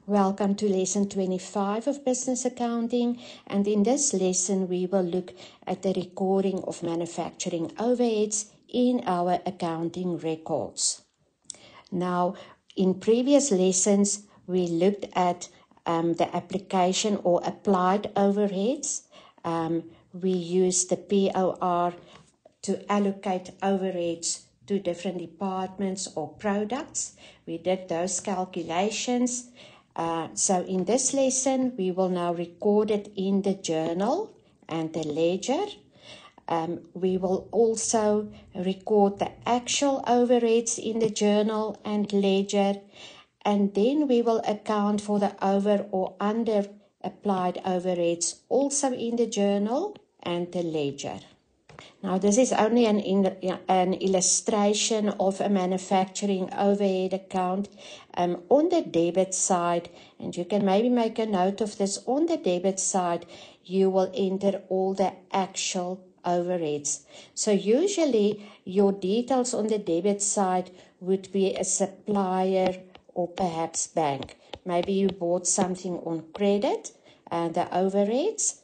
Welcome to lesson 25 of business accounting, and in this lesson we will look at the recording of manufacturing overheads in our accounting records. Now, in previous lessons we looked at the application or applied overheads. We used the POR to allocate overheads to different departments or products. We did those calculations. So in this lesson, we will now record it in the journal and the ledger. We will also record the actual overheads in the journal and ledger. And then we will account for the over or under applied overheads also in the journal and the ledger. Now, this is only an illustration of a manufacturing overhead account. On the debit side, and you can maybe make a note of this, on the debit side, you will enter all the actual overheads. So usually your details on the debit side would be a supplier or perhaps bank. Maybe you bought something on credit, the overheads,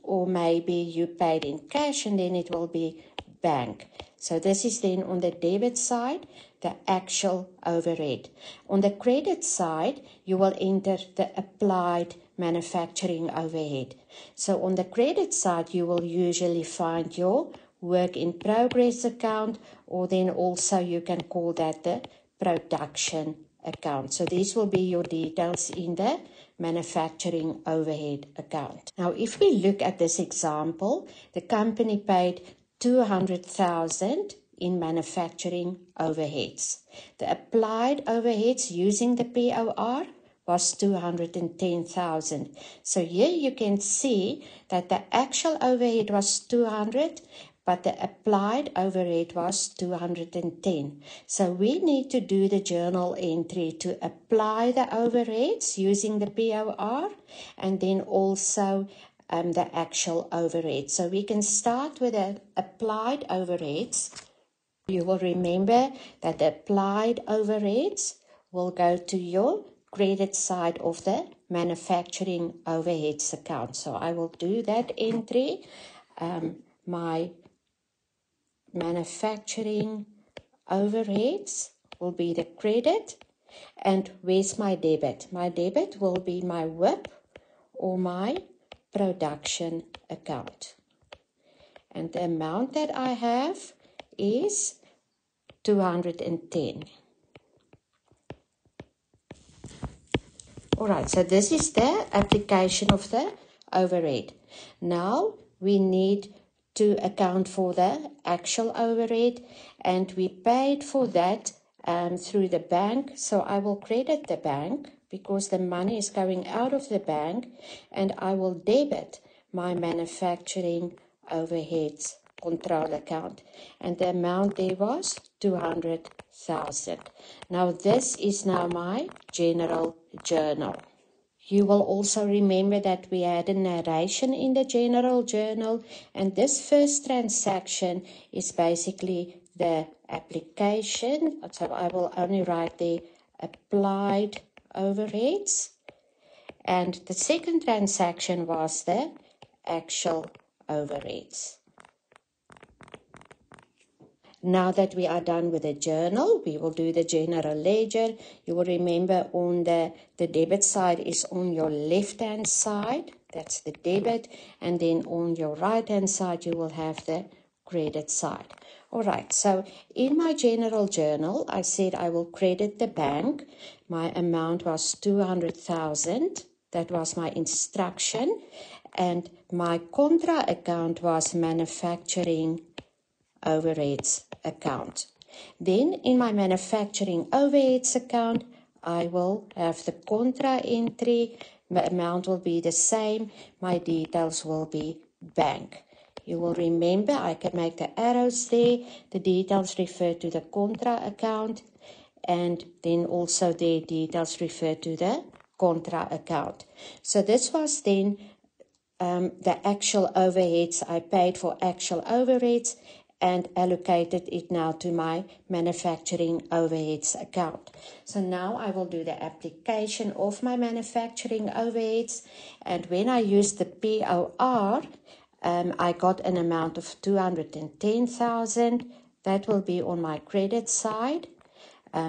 or maybe you paid in cash and then it will be bank. So this is then on the debit side, the actual overhead. On the credit side, you will enter the applied manufacturing overhead. So on the credit side, you will usually find your work in progress account, or then also you can call that the production account. So these will be your details in the manufacturing overhead account. Now, if we look at this example, the company paid $200,000 in manufacturing overheads. The applied overheads using the POR was $210,000. So here you can see that the actual overhead was 200, but the applied overhead was 210. So we need to do the journal entry to apply the overheads using the POR and then also the actual overhead. So we can start with the applied overheads. You will remember that the applied overheads will go to your credit side of the manufacturing overheads account. So I will do that entry. My manufacturing overheads will be the credit. And where's my debit? My debit will be my WIP or my production account. And the amount that I have is 210. Alright, so this is the application of the overhead. Now we need to account for the actual overhead, and we paid for that through the bank. So I will credit the bank because the money is going out of the bank, and I will debit my manufacturing overheads control account, and the amount there was 200,000. Now this is now my general journal. You will also remember that we had a narration in the general journal, and this first transaction is basically the application. So I will only write the applied overheads, and the second transaction was the actual overheads. Now that we are done with the journal, we will do the general ledger. You will remember on the debit side is on your left-hand side. That's the debit. And then on your right-hand side, you will have the credit side. All right, so in my general journal, I said I will credit the bank. My amount was 200,000. That was my instruction. And my contra account was manufacturing overheads account. Then in my manufacturing overheads account, I will have the contra entry. My amount will be the same. My details will be bank. You will remember I can make the arrows there. The details refer to the contra account, and then also the details refer to the contra account. So this was then the actual overheads. I paid for actual overheads, and allocated it now to my manufacturing overheads account. So now I will do the application of my manufacturing overheads, and when I use the POR, I got an amount of 210,000. That will be on my credit side,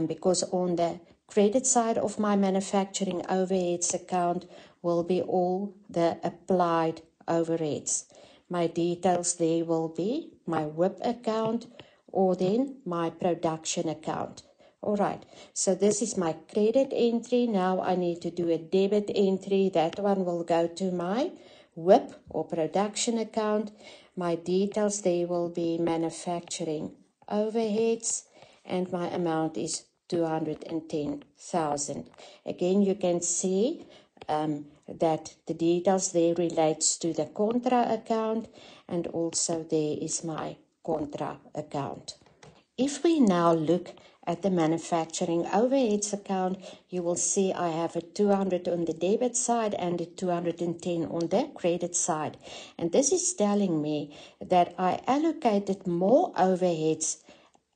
because on the credit side of my manufacturing overheads account will be all the applied overheads. My details there will be my WIP account or then my production account. All right, so this is my credit entry. Now I need to do a debit entry. That one will go to my WIP or production account. My details there will be manufacturing overheads, and my amount is 210,000. Again, you can see that the details there relates to the contra account, and also there is my contra account. If we now look at the manufacturing overheads account, you will see I have a 200 on the debit side and a 210 on the credit side. And this is telling me that I allocated more overheads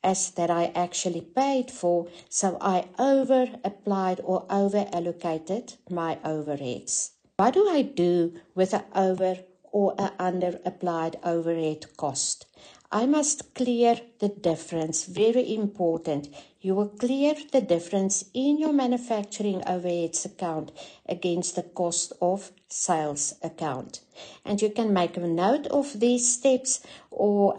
as that I actually paid for, so I over-applied or over-allocated my overheads. What do I do with an over or an under-applied overhead cost? I must clear the difference. Very important. You will clear the difference in your manufacturing overheads account against the cost of sales account. And you can make a note of these steps, or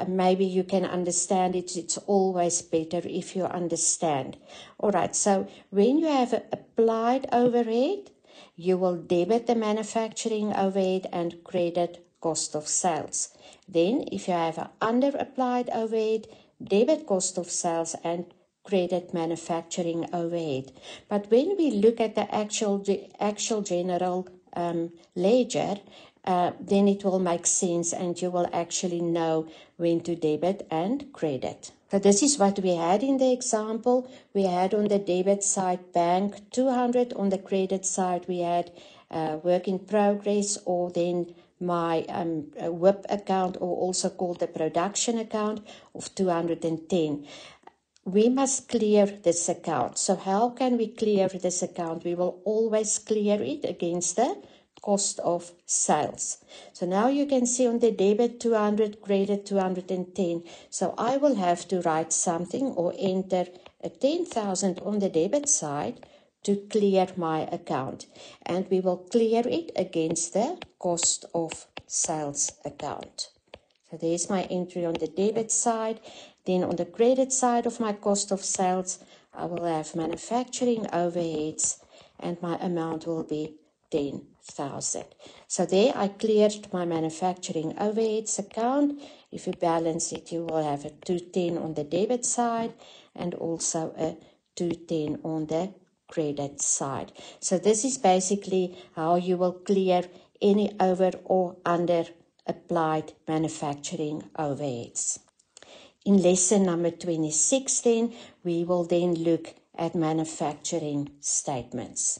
maybe you can understand it. It's always better if you understand. All right, so when you have applied overhead, you will debit the manufacturing overhead and credit cost of sales. Then, if you have an under-applied overhead, debit cost of sales and credit manufacturing overhead. But when we look at the actual general ledger, then it will make sense and you will actually know when to debit and credit. So this is what we had in the example. We had on the debit side bank 200, on the credit side we had work in progress, or then my WIP account, or also called the production account, of 210. We must clear this account. So how can we clear this account? We will always clear it against the cost of sales. So now you can see on the debit 200, credit 210. So I will have to write something or enter a 10,000 on the debit side to clear my account. And we will clear it against the cost of sales account. So there's my entry on the debit side. Then on the credit side of my cost of sales, I will have manufacturing overheads, and my amount will be 10,000. So there I cleared my manufacturing overheads account. If you balance it, you will have a 210 on the debit side and also a 210 on the credit side. So this is basically how you will clear any over or under applied manufacturing overheads. In lesson number 26 then, we will then look at manufacturing statements.